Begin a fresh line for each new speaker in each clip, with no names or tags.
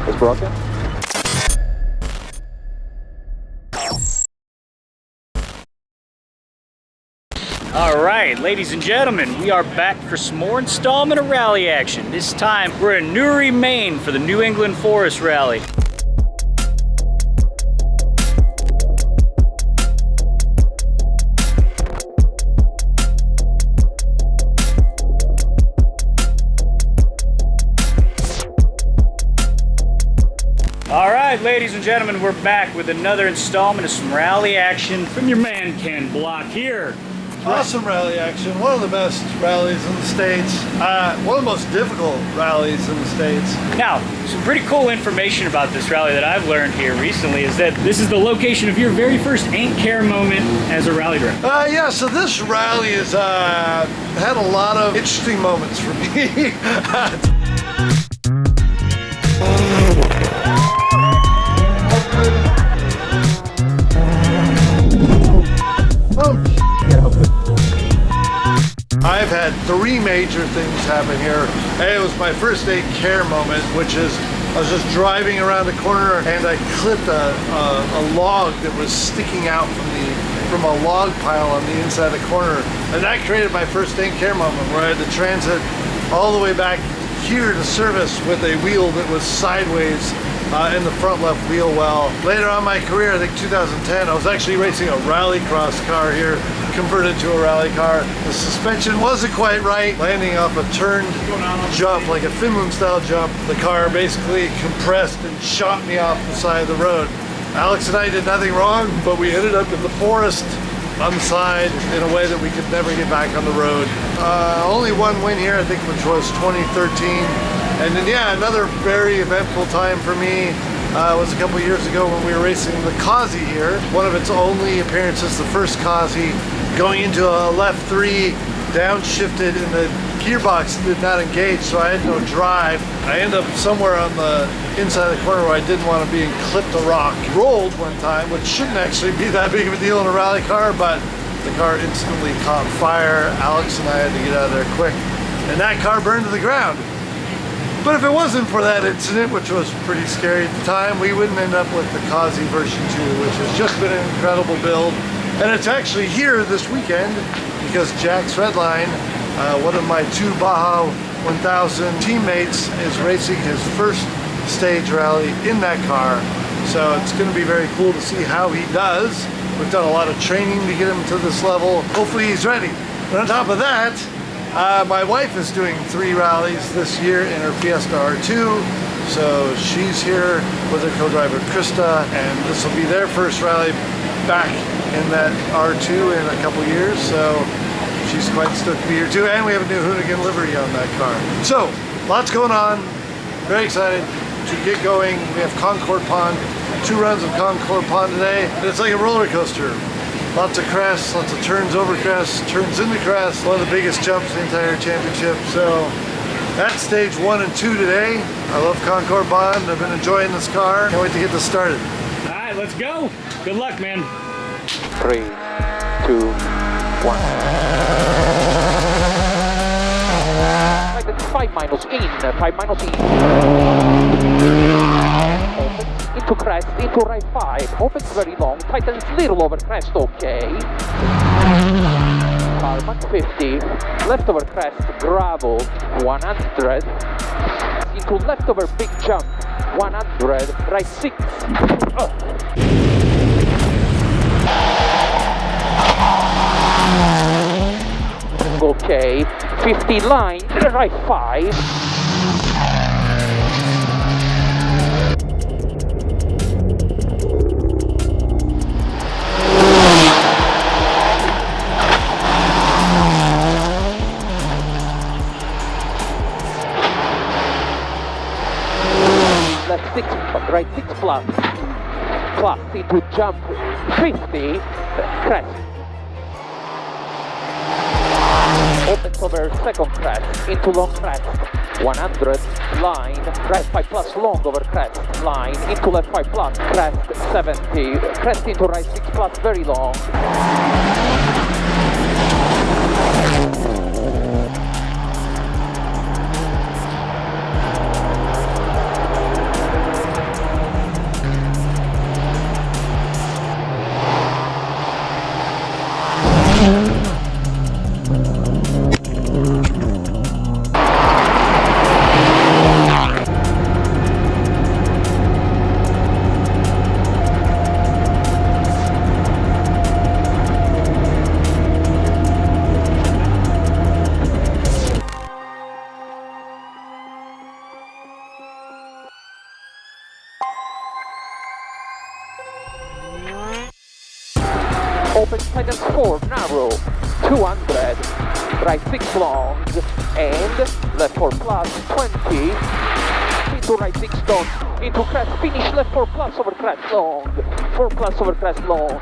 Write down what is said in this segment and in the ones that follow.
It's broken.
All right, ladies and gentlemen, we are back for some more installment of rally action. This time, we're in Newry, Maine for the New England Forest Rally. All right, ladies and gentlemen, we're back with another installment of some rally action from your man Ken Block here.
Awesome rally action, one of the best rallies in the States, one of the most difficult rallies in the States.
Now, some pretty cool information about this rally that I've learned here recently is that this is the location of your very first Ain't Care moment as a rally driver.
Yeah, so this rally has had a lot of interesting moments for me. I've had three major things happen here. It was my first Ain't Care moment, which is I was just driving around a corner and I clipped a log that was sticking out from a log pile on the inside of the corner, and that created my first Ain't Care moment, where I had to transit all the way back here to service with a wheel that was sideways in the front left wheel well. Later on in my career, I think 2010, I was actually racing a rallycross car here, converted to a rally car. The suspension wasn't quite right, landing off a turned jump, like a Finland style jump. The car basically compressed and shot me off the side of the road. Alex and I did nothing wrong, but we ended up in the forest on the side in a way that we could never get back on the road. Only one win here, I think, which was 2013. And then, yeah, another very eventful time for me was a couple years ago when we were racing the Cossie here. One of its only appearances, the first Cossie, going into a left 3, downshifted, and the gearbox did not engage, so I had no drive. I ended up somewhere on the inside of the corner where I didn't want to be and clipped a rock. Rolled one time, which shouldn't actually be that big of a deal in a rally car, but the car instantly caught fire. Alex and I had to get out of there quick, and that car burned to the ground. But if it wasn't for that incident, which was pretty scary at the time, we wouldn't end up with the Cossie version 2, which has just been an incredible build. And it's actually here this weekend because Jack's Redline, one of my two Baja 1000 teammates, is racing his first stage rally in that car. So it's going to be very cool to see how he does. We've done a lot of training to get him to this level. Hopefully he's ready. And on top of that, my wife is doing 3 rallies this year in her Fiesta R2, so she's here with her co-driver Krista, and this will be their first rally back in that R2 in a couple years, so she's quite stoked to be here too, and we have a new Hoonigan livery on that car. So, lots going on, very excited to get going. We have Concord Pond, 2 runs of Concord Pond today, and it's like a roller coaster. Lots of crests, lots of turns over crests, turns into crests, one of the biggest jumps in the entire championship. So that's stage 1 and 2 today. I love Concord Pond. I've been enjoying this car. Can't wait to get this started.
All right, let's go. Good luck, man.
3, 2, 1. Right, that's 5 minus in, 5 minus in. Open, into crest, into right 5. Opens very long, tightens little over crest, okay. Tarmac 50, left over crest, gravel, 100. Into left over big jump, 100, right 6. Okay, 50 line, right 5. Left 6, right 6 plus into jump 50, crest. Opens over second crest, into long crest, 100, line, right 5 plus long over crest, line, into left 5 plus, crest 70, crest into right 6 plus, very long. open tightens 4, narrow, 200, right 6 long, and left 4 plus, 20, into right 6 don't, into crest, finish left 4 plus over crest long, 4 plus over crest long,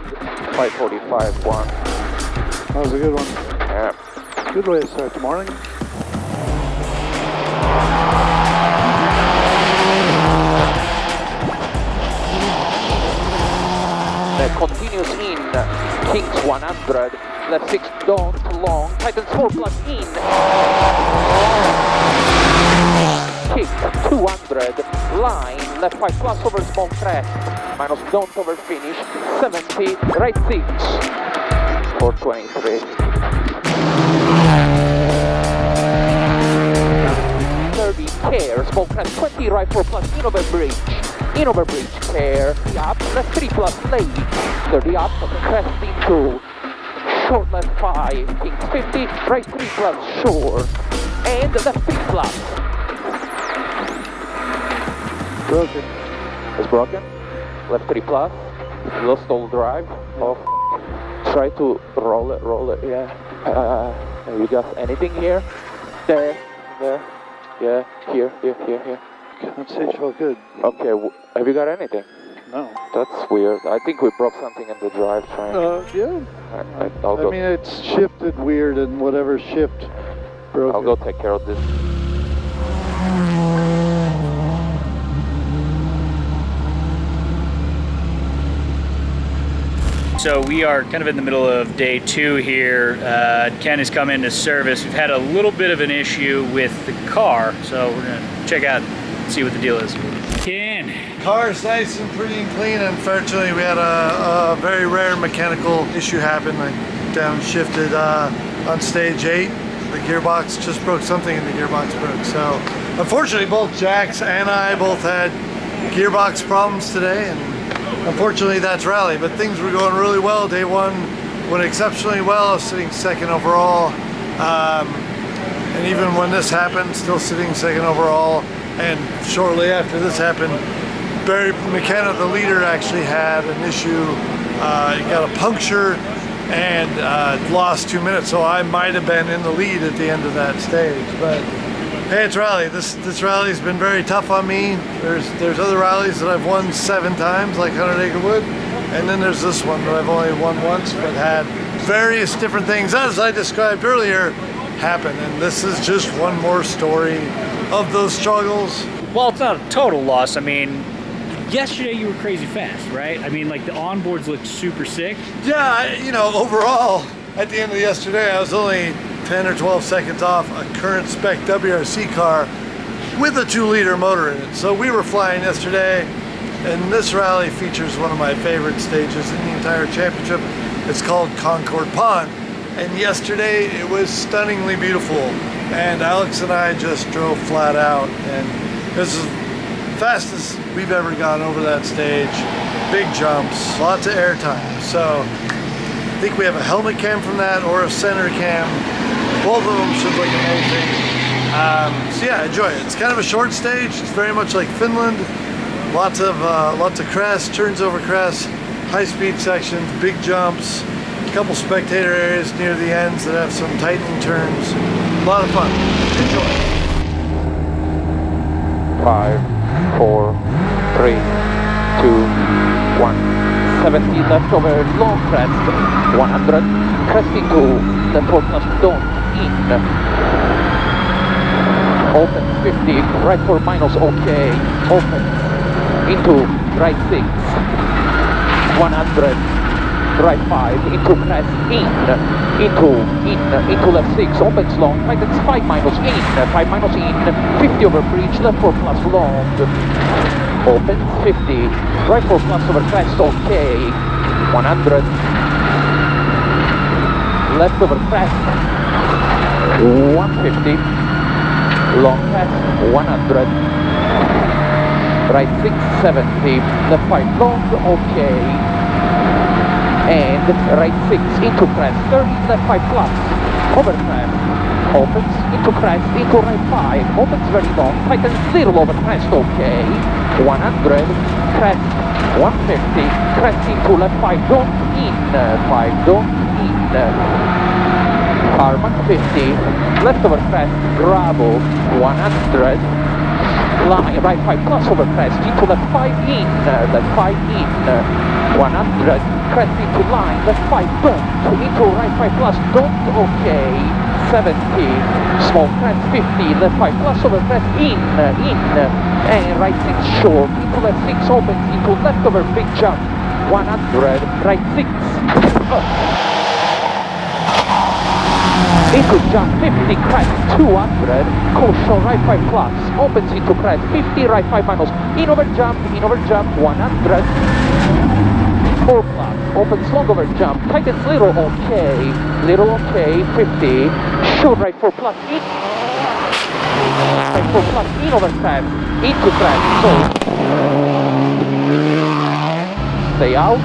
545, 1.
That was a good one.
Yeah.
Good way to start the morning.
Continues in, Kings 100, left 6 don't, long, tightens 4 plus in, kick 200, line, left 5 plus over small crest, minus don't over finish, 70, right 6, 423. 30, care, small crest, 20, right 4 plus, in over bridge. In over bridge, care, up, left 3 plus, late, 30 up, crest into, short left 5, Kings 50, right 3 plus, short, and left 3 plus.
Broken.
It's broken, left 3 plus, lost all drive, off, try to roll it, yeah. You got anything here? There, yeah, here.
That stage felt good.
Okay, have you got anything?
No.
That's weird. I think we broke something in the drivetrain.
Yeah.
I'll go.
I mean, it's shifted weird, and whatever shift broke.
I'll go take care of this.
So we are kind of in the middle of day 2 here. Ken has come into service. We've had a little bit of an issue with the car, so we're gonna check out and see what the deal is. Ken.
Car's nice and pretty and clean. Unfortunately, we had a very rare mechanical issue happen. I downshifted on stage 8. The gearbox just broke, something in the gearbox broke. So unfortunately, both Jax and I both had gearbox problems today, and unfortunately that's rally, but things were going really well. Day 1 went exceptionally well. I was sitting 2nd overall. And even when this happened, still sitting 2nd overall. And shortly after this happened, Barry McKenna, the leader, actually had an issue. He got a puncture and lost 2 minutes. So I might have been in the lead at the end of that stage. But hey, it's rally. This rally's been very tough on me. There's other rallies that I've won 7 times, like 100 Acre Wood, and then there's this one that I've only won once, but had various different things, as I described earlier, happen. And this is just one more story of those struggles.
Well, it's not a total loss. I mean, yesterday you were crazy fast, right? I mean, like the onboards looked super sick.
Yeah, you know, overall, at the end of yesterday, I was only 10 or 12 seconds off a current spec WRC car with a 2-liter motor in it. So we were flying yesterday, and this rally features one of my favorite stages in the entire championship. It's called Concord Pond. And yesterday it was stunningly beautiful. And Alex and I just drove flat out. And this is the fastest we've ever gone over that stage. Big jumps, lots of air time. So I think we have a helmet cam from that or a center cam. Both of them should look amazing. So yeah, enjoy it. It's kind of a short stage. It's very much like Finland. Lots of crest, turns over crest, high-speed sections, big jumps, a couple spectator areas near the ends that have some tightening turns. A lot of fun. Enjoy.
5, 4, 3, 2, 1. 70 left over long crest, 100, crest into the 4 plus don't in, open 50, right 4 minus okay, open into right 6, 100, right 5, into crest into left 6, opens long, tightens 5 minus in, 5 minus in, 50 over bridge, left 4 plus long, open 50, right 4 plus over crest, okay, 100, left over crest, 150, long crest, 100, right 6, 70, left 5 long, okay, and right 6 into crest, 30, left 5 plus, over crest, opens into crest, into right 5, opens very long, tightens little over crest, okay, 100, crest, 150, crest into left 5, don't in, 5, don't in, tarmac 50, left over crest, gravel, 100, line, right 5 plus over crest, into left 5 in, left 5 in, 100, crest into line, left 5 don't, into right 5 plus, don't, okay, 70, small crest 50, left 5 plus over crest, in, and right 6 short, into left 6 opens, into left over big jump, 100, right 6, into jump 50, crest 200, caution right 5 plus, opens into crest 50, right 5 minus, in over jump, 100, 4 plus, opens long over jump, tightens little okay, 50, short right 4 plus, in, right 4 plus, in over crest, into crest, so, stay out,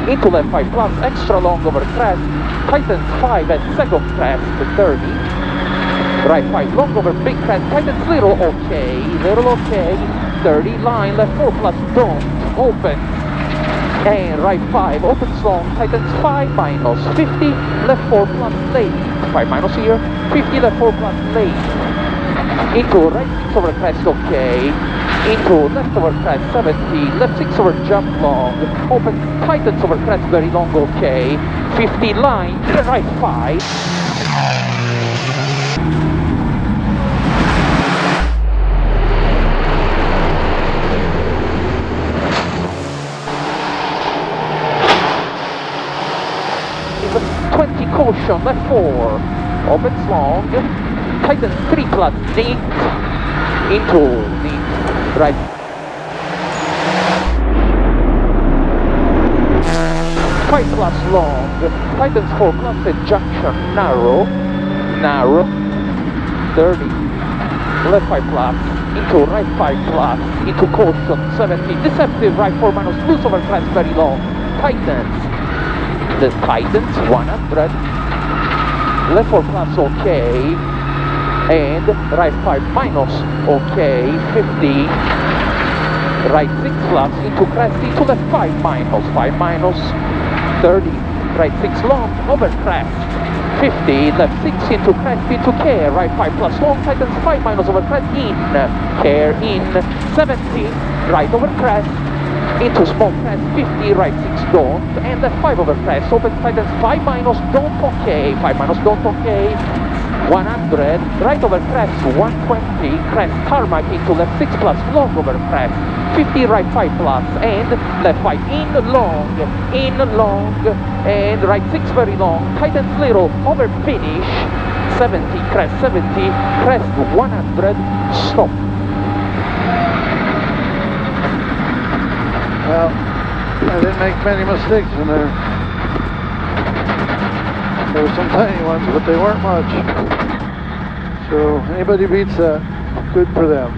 into left 5 plus, extra long over crest, tightens 5 at second crest, 30, right 5 long over big crest, tightens little okay, 30, line, left 4 plus, don't, open, and right 5, opens long, tightens 5 minus, 50, left 4 plus, late, 5 minus here, 50, left 4 plus, late, into right 6 over crest, okay, into left over crest 70, left 6 over jump long, opens, tightens over crest very long, okay, 50 line, right 5, caution, left 4, opens long, tightens 3 plus, neat, into neat, right, 5 plus long, tightens 4 plus at junction, narrow, 30, left 5 plus, into right 5 plus, into caution, 70, deceptive, right 4 minus, loose over crest very long, tightens, the tightens 100, left 4 plus okay, and right 5 minus okay, 50, right 6 plus, into crest, into left 5 minus, 30, right 6 long, over crest, 50, left 6 into crest, into care, right 5 plus long, tightens 5 minus over crest, in, care, in, 70, right over crest, into small crest, 50, right 6 don't, and left 5 over crest, open tightens 5 minus, don't okay, 5 minus don't okay, 100, right over crest, 120, crest tarmac into left 6 plus, long over crest, 50, right 5 plus, and left 5 in long, and right 6 very long, tightens little, over finish, 70, crest 100, stop.
Well, I didn't make many mistakes in there. There were some tiny ones, but they weren't much. So anybody beats that, good for them.